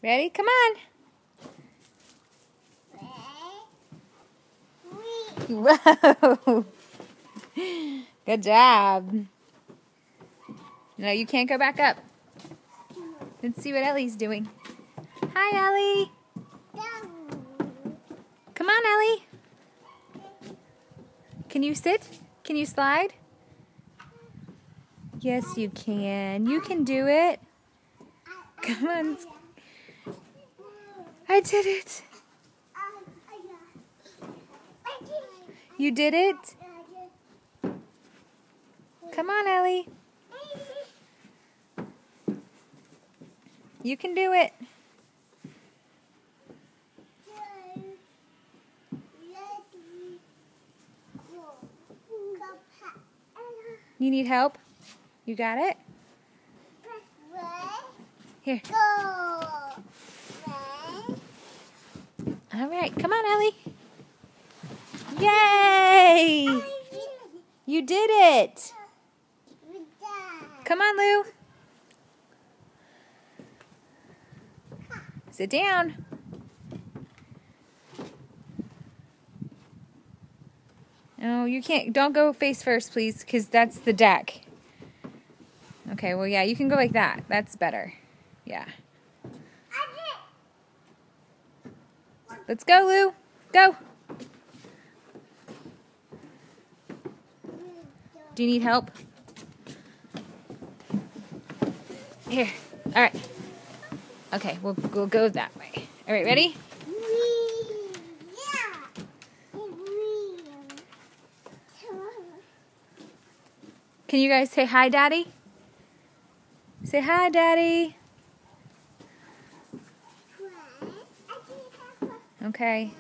Ready? Come on. Whoa. Good job. No, you can't go back up. Let's see what Ellie's doing. Hi, Ellie. Come on, Ellie. Can you sit? Can you slide? Yes, you can. You can do it. Come on. I did it. You did it? Come on, Ellie. You can do it. You need help? You got it? Here. All right, come on, Ellie. Yay! You did it. Come on, Lou. Sit down. No, you can't. Don't go face first, please, because that's the deck. Okay, well, yeah, you can go like that. That's better. Yeah. Let's go, Lou. Go. Do you need help? Here. All right. Okay, we'll go that way. All right, ready? Can you guys say hi, Daddy? Say hi, Daddy. Okay.